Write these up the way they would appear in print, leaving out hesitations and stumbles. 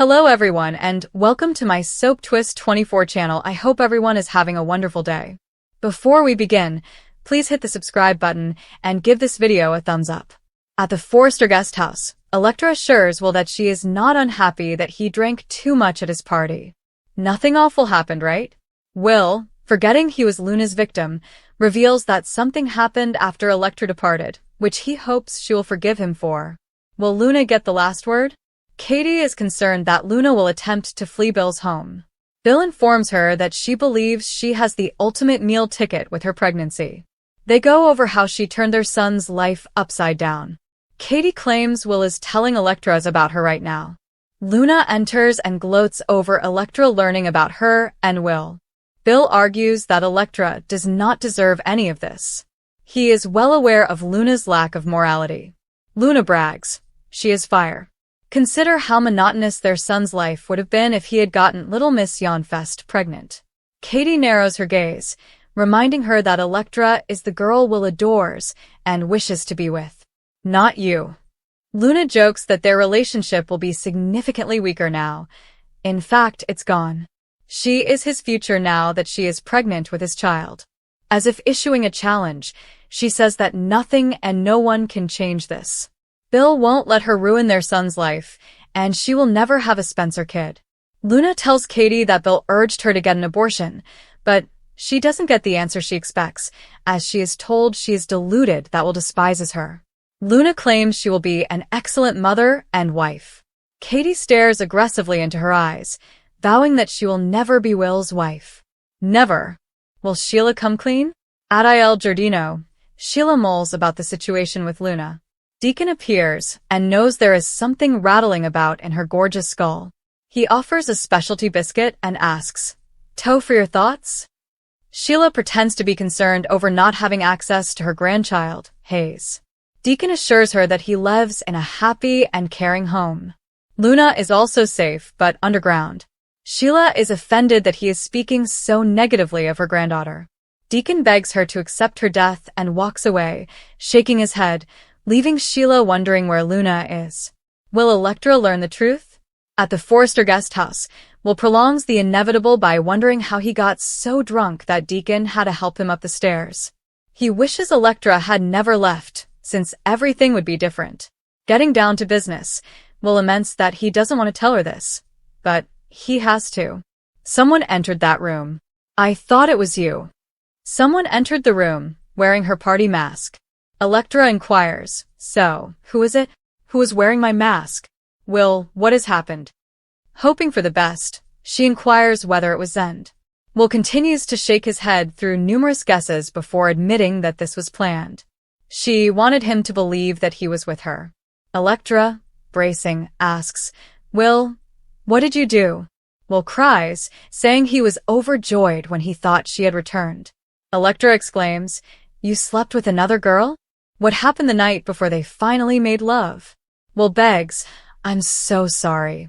Hello everyone and welcome to my Soap Twist 24 channel. I hope everyone is having a wonderful day. Before we begin, please hit the subscribe button and give this video a thumbs up. At the Forrester guest house, Electra assures Will that she is not unhappy that he drank too much at his party. Nothing awful happened, right? Will, forgetting he was Luna's victim, reveals that something happened after Electra departed, which he hopes she will forgive him for. Will Luna get the last word? Katie is concerned that Luna will attempt to flee Bill's home. Bill informs her that she believes she has the ultimate meal ticket with her pregnancy. They go over how she turned their son's life upside down. Katie claims Will is telling Electra about her right now. Luna enters and gloats over Electra learning about her and Will. Bill argues that Electra does not deserve any of this. He is well aware of Luna's lack of morality. Luna brags, she is fire. Consider how monotonous their son's life would have been if he had gotten little Miss Yawnfest pregnant. Katie narrows her gaze, reminding her that Electra is the girl Will adores and wishes to be with. Not you. Luna jokes that their relationship will be significantly weaker now. In fact, it's gone. She is his future now that she is pregnant with his child. As if issuing a challenge, she says that nothing and no one can change this. Bill won't let her ruin their son's life, and she will never have a Spencer kid. Luna tells Katie that Bill urged her to get an abortion, but she doesn't get the answer she expects, as she is told she is deluded that Will despises her. Luna claims she will be an excellent mother and wife. Katie stares aggressively into her eyes, vowing that she will never be Will's wife. Never. Will Sheila come clean? At Il Giardino, Sheila mulls about the situation with Luna. Deacon appears and knows there is something rattling about in her gorgeous skull. He offers a specialty biscuit and asks, "Toe for your thoughts?" Sheila pretends to be concerned over not having access to her grandchild, Hayes. Deacon assures her that he lives in a happy and caring home. Luna is also safe, but underground. Sheila is offended that he is speaking so negatively of her granddaughter. Deacon begs her to accept her death and walks away, shaking his head, leaving Sheila wondering where Luna is. Will Electra learn the truth? At the Forrester guest house, Will prolongs the inevitable by wondering how he got so drunk that Deacon had to help him up the stairs. He wishes Electra had never left, since everything would be different. Getting down to business, Will laments that he doesn't want to tell her this, but he has to. Someone entered that room. I thought it was you. Someone entered the room, wearing her party mask. Electra inquires, so, who is it? Who is wearing my mask? Will, what has happened? Hoping for the best, she inquires whether it was Zend. Will continues to shake his head through numerous guesses before admitting that this was planned. She wanted him to believe that he was with her. Electra, bracing, asks, Will, what did you do? Will cries, saying he was overjoyed when he thought she had returned. Electra exclaims, you slept with another girl? What happened the night before they finally made love? Will begs, I'm so sorry.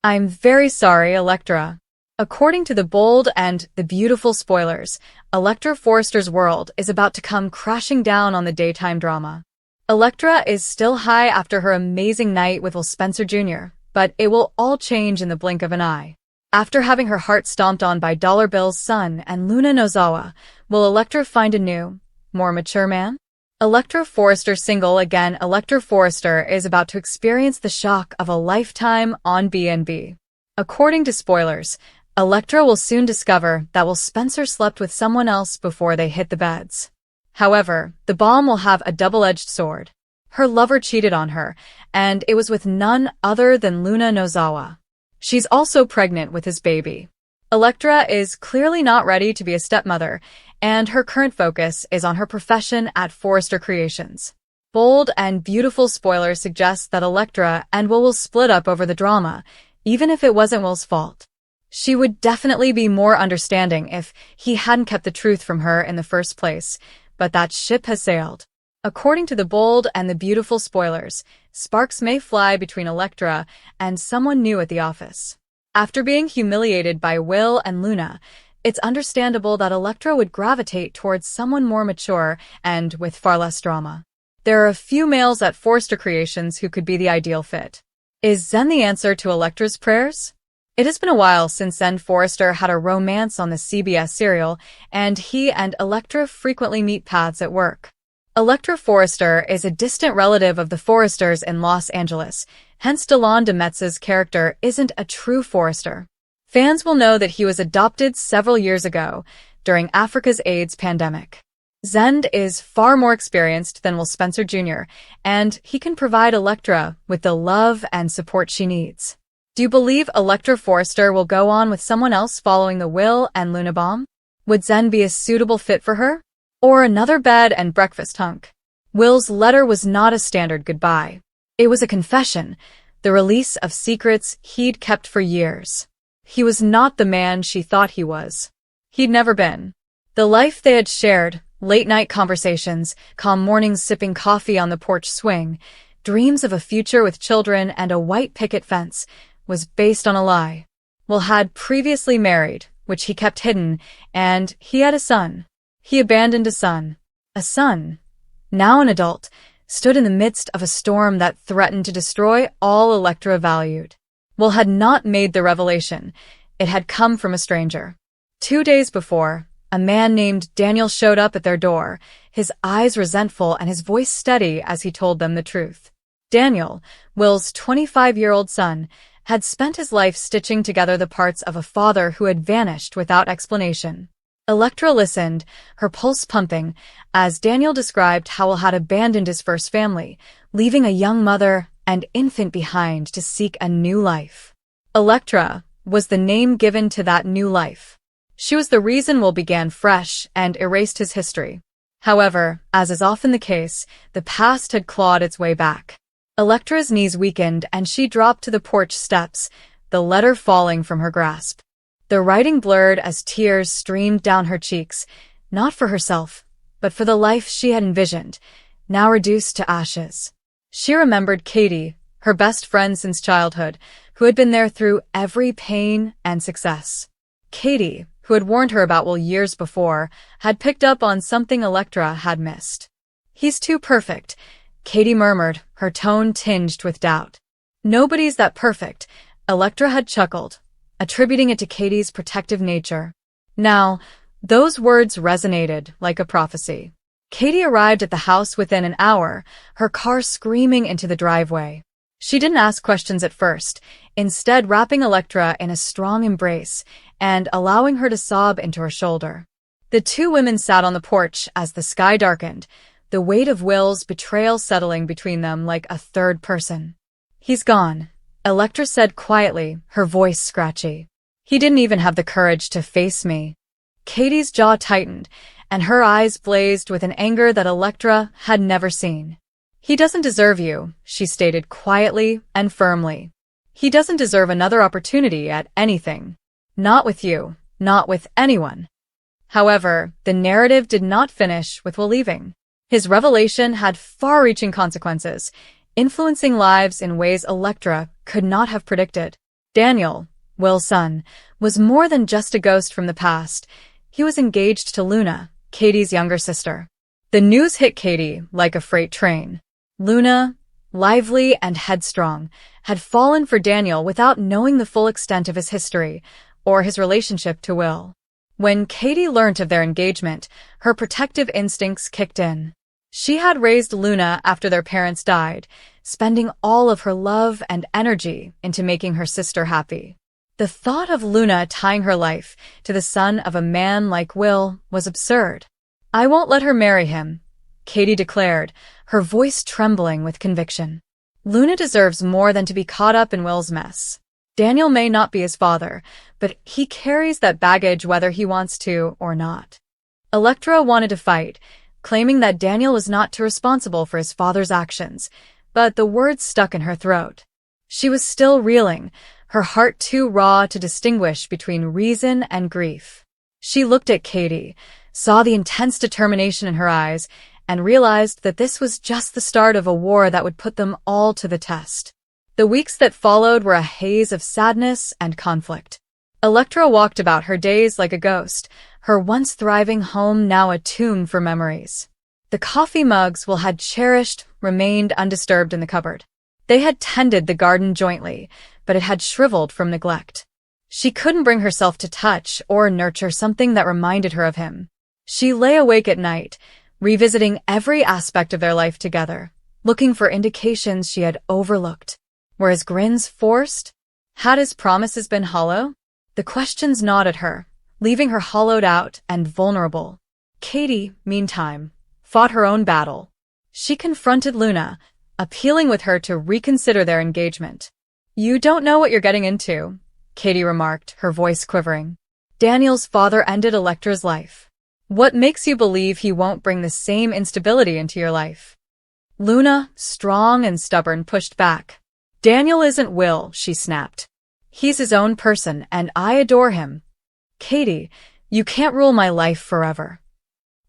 I'm very sorry, Electra. According to the bold and the beautiful spoilers, Electra Forrester's world is about to come crashing down on the daytime drama. Electra is still high after her amazing night with Will Spencer Jr., but it will all change in the blink of an eye. After having her heart stomped on by Dollar Bill's son and Luna Nozawa, will Electra find a new, more mature man? Electra Forrester single again. Electra Forrester is about to experience the shock of a lifetime on B&B. According to spoilers, Electra will soon discover that Will Spencer slept with someone else before they hit the beds. However, the bomb will have a double-edged sword. Her lover cheated on her, and it was with none other than Luna Nozawa. She's also pregnant with his baby. Electra is clearly not ready to be a stepmother, and her current focus is on her profession at Forrester Creations. Bold and beautiful spoilers suggest that Electra and Will split up over the drama, even if it wasn't Will's fault. She would definitely be more understanding if he hadn't kept the truth from her in the first place, but that ship has sailed. According to the bold and the beautiful spoilers, sparks may fly between Electra and someone new at the office. After being humiliated by Will and Luna, it's understandable that Electra would gravitate towards someone more mature and with far less drama. There are a few males at Forrester Creations who could be the ideal fit. Is Zen the answer to Electra's prayers? It has been a while since Zen Forrester had a romance on the CBS serial, and he and Electra frequently meet paths at work. Electra Forrester is a distant relative of the Forresters in Los Angeles, hence Delon de Metz's character isn't a true Forrester. Fans will know that he was adopted several years ago, during Africa's AIDS pandemic. Zend is far more experienced than Will Spencer Jr., and he can provide Electra with the love and support she needs. Do you believe Electra Forrester will go on with someone else following the Will and Luna bomb? Would Zend be a suitable fit for her? Or another bed and breakfast hunk? Will's letter was not a standard goodbye. It was a confession, the release of secrets he'd kept for years. He was not the man she thought he was. He'd never been. The life they had shared, late-night conversations, calm mornings sipping coffee on the porch swing, dreams of a future with children and a white picket fence, was based on a lie. Will had previously married, which he kept hidden, and he had a son. He abandoned a son. A son, now an adult, stood in the midst of a storm that threatened to destroy all Electra valued. Will had not made the revelation. It had come from a stranger. 2 days before, a man named Daniel showed up at their door, his eyes resentful and his voice steady as he told them the truth. Daniel, Will's 25-year-old son, had spent his life stitching together the parts of a father who had vanished without explanation. Electra listened, her pulse pumping, as Daniel described how Will had abandoned his first family, leaving a young mother and infant behind to seek a new life. Electra was the name given to that new life. She was the reason Will began fresh and erased his history. However, as is often the case, the past had clawed its way back. Electra's knees weakened and she dropped to the porch steps, the letter falling from her grasp. The writing blurred as tears streamed down her cheeks, not for herself, but for the life she had envisioned, now reduced to ashes. She remembered Katie, her best friend since childhood, who had been there through every pain and success. Katie, who had warned her about Will years before, had picked up on something Electra had missed. "He's too perfect," Katie murmured, her tone tinged with doubt. "Nobody's that perfect," Electra had chuckled, attributing it to Katie's protective nature. Now, those words resonated like a prophecy. Katie arrived at the house within an hour, her car screaming into the driveway. She didn't ask questions at first, instead wrapping Electra in a strong embrace and allowing her to sob into her shoulder. The two women sat on the porch as the sky darkened, the weight of Will's betrayal settling between them like a third person. "He's gone," Electra said quietly, her voice scratchy. "He didn't even have the courage to face me." Katie's jaw tightened, and her eyes blazed with an anger that Electra had never seen. "He doesn't deserve you," she stated quietly and firmly. "He doesn't deserve another opportunity at anything. Not with you, not with anyone." However, the narrative did not finish with Will leaving. His revelation had far-reaching consequences, influencing lives in ways Electra could not have predicted. Daniel, Will's son, was more than just a ghost from the past. He was engaged to Luna, Katie's younger sister. The news hit Katie like a freight train. Luna, lively and headstrong, had fallen for Daniel without knowing the full extent of his history or his relationship to Will. When Katie learnt of their engagement, her protective instincts kicked in. She had raised Luna after their parents died, spending all of her love and energy into making her sister happy. The thought of Luna tying her life to the son of a man like Will was absurd. "I won't let her marry him," Katie declared, her voice trembling with conviction. "Luna deserves more than to be caught up in Will's mess. Daniel may not be his father, but he carries that baggage whether he wants to or not." Electra wanted to fight, claiming that Daniel was not too responsible for his father's actions, but the words stuck in her throat. She was still reeling, her heart too raw to distinguish between reason and grief. She looked at Katie, saw the intense determination in her eyes, and realized that this was just the start of a war that would put them all to the test. The weeks that followed were a haze of sadness and conflict. Electra walked about her days like a ghost, her once thriving home now a tomb for memories. The coffee mugs Will had cherished remained undisturbed in the cupboard. They had tended the garden jointly, but it had shriveled from neglect. She couldn't bring herself to touch or nurture something that reminded her of him. She lay awake at night, revisiting every aspect of their life together, looking for indications she had overlooked. Were his grins forced? Had his promises been hollow? The questions gnawed at her, leaving her hollowed out and vulnerable. Katie, meantime, fought her own battle. She confronted Luna, appealing with her to reconsider their engagement. "You don't know what you're getting into," Katie remarked, her voice quivering. "Daniel's father ended Electra's life. What makes you believe he won't bring the same instability into your life?" Luna, strong and stubborn, pushed back. "Daniel isn't Will," she snapped. "He's his own person, and I adore him. Katie, you can't rule my life forever."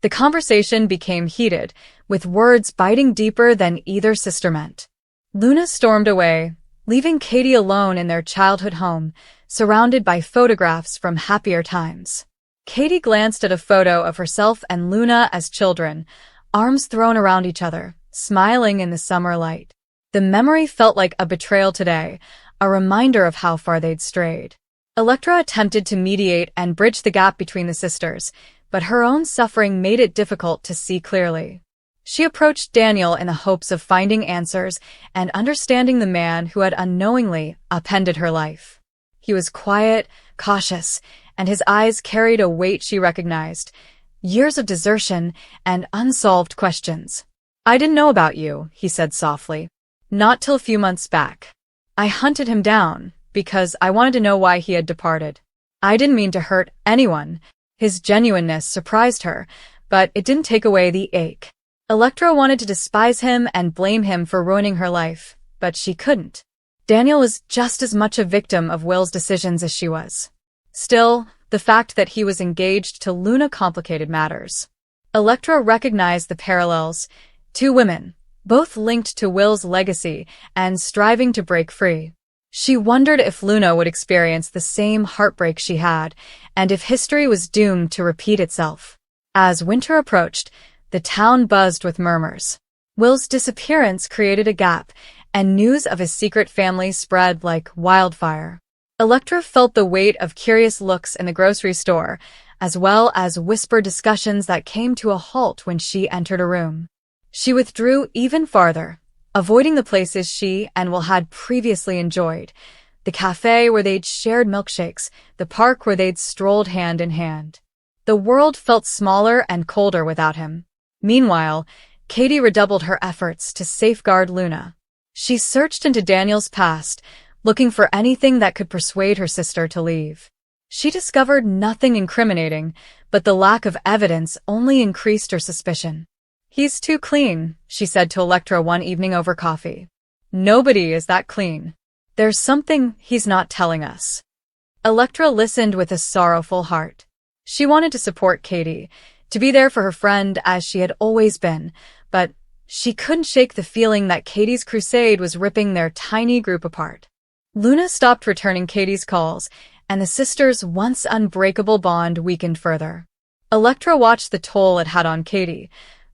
The conversation became heated, with words biting deeper than either sister meant. Luna stormed away, leaving Katie alone in their childhood home, surrounded by photographs from happier times. Katie glanced at a photo of herself and Luna as children, arms thrown around each other, smiling in the summer light. The memory felt like a betrayal today, a reminder of how far they'd strayed. Electra attempted to mediate and bridge the gap between the sisters, but her own suffering made it difficult to see clearly. She approached Daniel in the hopes of finding answers and understanding the man who had unknowingly upended her life. He was quiet, cautious, and his eyes carried a weight she recognized, years of desertion and unsolved questions. "I didn't know about you," he said softly. "Not till a few months back. I hunted him down because I wanted to know why he had departed. I didn't mean to hurt anyone." His genuineness surprised her, but it didn't take away the ache. Electra wanted to despise him and blame him for ruining her life, but she couldn't. Daniel was just as much a victim of Will's decisions as she was. Still, the fact that he was engaged to Luna complicated matters. Electra recognized the parallels. Two women, both linked to Will's legacy and striving to break free. She wondered if Luna would experience the same heartbreak she had, and if history was doomed to repeat itself. As winter approached, the town buzzed with murmurs. Will's disappearance created a gap, and news of his secret family spread like wildfire. Electra felt the weight of curious looks in the grocery store, as well as whispered discussions that came to a halt when she entered a room. She withdrew even farther, avoiding the places she and Will had previously enjoyed. The cafe where they'd shared milkshakes, the park where they'd strolled hand in hand. The world felt smaller and colder without him. Meanwhile, Katie redoubled her efforts to safeguard Luna. She searched into Daniel's past, looking for anything that could persuade her sister to leave. She discovered nothing incriminating, but the lack of evidence only increased her suspicion. "He's too clean," she said to Electra one evening over coffee. "Nobody is that clean. There's something he's not telling us." Electra listened with a sorrowful heart. She wanted to support Katie, to be there for her friend as she had always been, but she couldn't shake the feeling that Katie's crusade was ripping their tiny group apart. Luna stopped returning Katie's calls, and the sisters' once unbreakable bond weakened further. Electra watched the toll it had on Katie,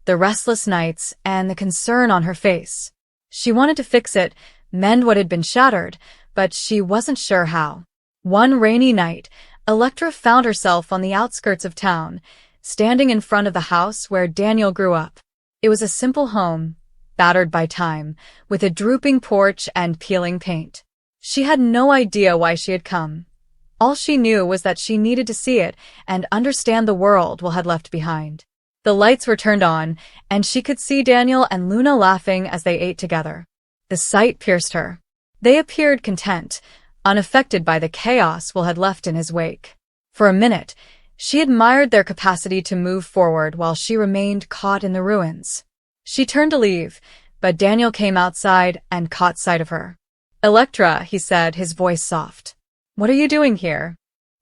the restless nights and the concern on her face. She wanted to fix it, mend what had been shattered, but she wasn't sure how. One rainy night, Electra found herself on the outskirts of town, standing in front of the house where Daniel grew up. It was a simple home, battered by time, with a drooping porch and peeling paint. She had no idea why she had come. All she knew was that she needed to see it and understand the world Will had left behind. The lights were turned on, and she could see Daniel and Luna laughing as they ate together. The sight pierced her. They appeared content, unaffected by the chaos Will had left in his wake. For a minute, she admired their capacity to move forward while she remained caught in the ruins. She turned to leave, but Daniel came outside and caught sight of her. "Electra," he said, his voice soft. "What are you doing here?"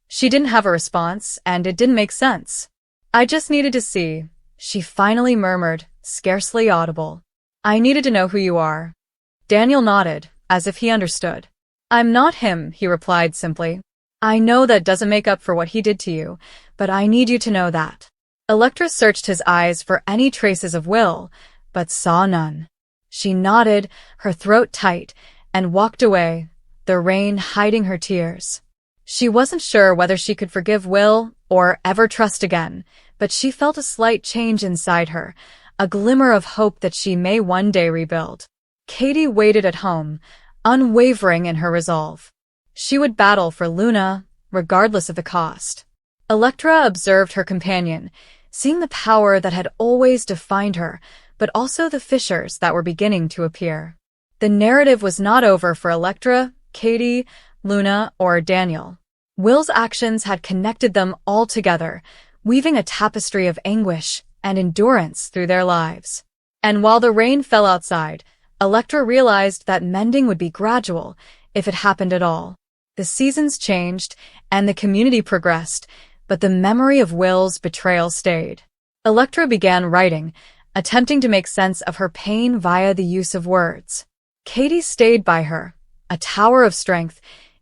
She didn't have a response, and it didn't make sense. "I just needed to see," she finally murmured, scarcely audible. "I needed to know who you are." Daniel nodded, as if he understood. "I'm not him," he replied simply. "I know that doesn't make up for what he did to you, but I need you to know that." Electra searched his eyes for any traces of Will, but saw none. She nodded, her throat tight, and walked away, the rain hiding her tears. She wasn't sure whether she could forgive Will or ever trust again, but she felt a slight change inside her, a glimmer of hope that she may one day rebuild. Katie waited at home, unwavering in her resolve. She would battle for Luna, regardless of the cost. Electra observed her companion, seeing the power that had always defined her, but also the fissures that were beginning to appear. The narrative was not over for Electra, Katie, Luna, or Daniel. Will's actions had connected them all together, weaving a tapestry of anguish and endurance through their lives. And while the rain fell outside, Electra realized that mending would be gradual, if it happened at all. The seasons changed, and the community progressed, but the memory of Will's betrayal stayed. Electra began writing, attempting to make sense of her pain via the use of words. Katie stayed by her, a tower of strength,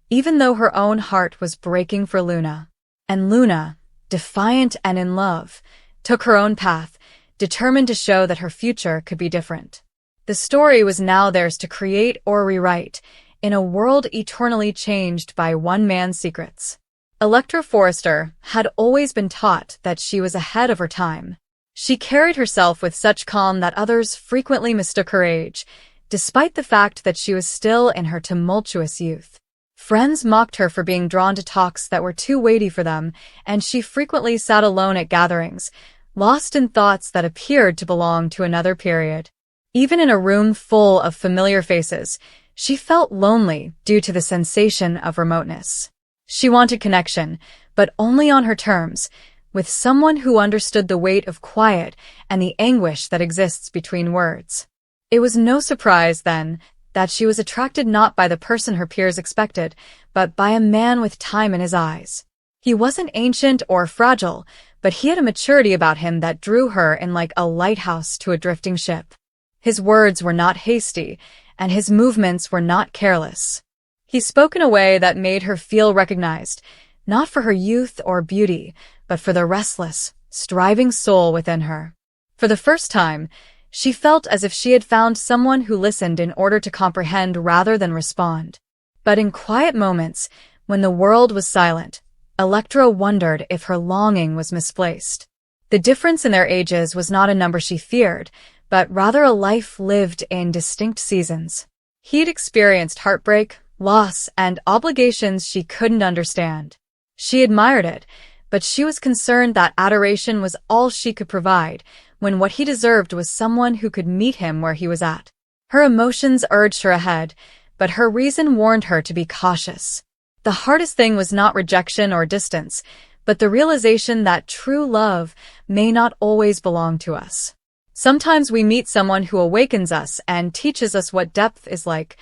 even though her own heart was breaking for Luna. And Luna, defiant and in love, took her own path, determined to show that her future could be different. The story was now theirs to create or rewrite, in a world eternally changed by one man's secrets. Electra Forrester had always been taught that she was ahead of her time. She carried herself with such calm that others frequently mistook her age, despite the fact that she was still in her tumultuous youth. Friends mocked her for being drawn to talks that were too weighty for them, and she frequently sat alone at gatherings, lost in thoughts that appeared to belong to another period. Even in a room full of familiar faces, she felt lonely due to the sensation of remoteness. She wanted connection, but only on her terms, with someone who understood the weight of quiet and the anguish that exists between words. It was no surprise, then, that she was attracted not by the person her peers expected, but by a man with time in his eyes. He wasn't ancient or fragile, but he had a maturity about him that drew her in like a lighthouse to a drifting ship. His words were not hasty, and his movements were not careless. He spoke in a way that made her feel recognized, not for her youth or beauty, but for the restless, striving soul within her. For the first time, she felt as if she had found someone who listened in order to comprehend rather than respond. But in quiet moments, when the world was silent, Electra wondered if her longing was misplaced. The difference in their ages was not a number she feared, but rather a life lived in distinct seasons. He'd experienced heartbreak, loss, and obligations she couldn't understand. She admired it, but she was concerned that adoration was all she could provide, when what he deserved was someone who could meet him where he was at. Her emotions urged her ahead, but her reason warned her to be cautious. The hardest thing was not rejection or distance, but the realization that true love may not always belong to us. Sometimes we meet someone who awakens us and teaches us what depth is like,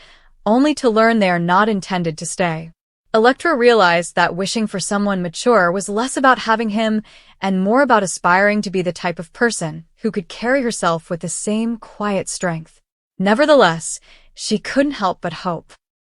only to learn they are not intended to stay. Electra realized that wishing for someone mature was less about having him and more about aspiring to be the type of person who could carry herself with the same quiet strength. Nevertheless, she couldn't help but hope.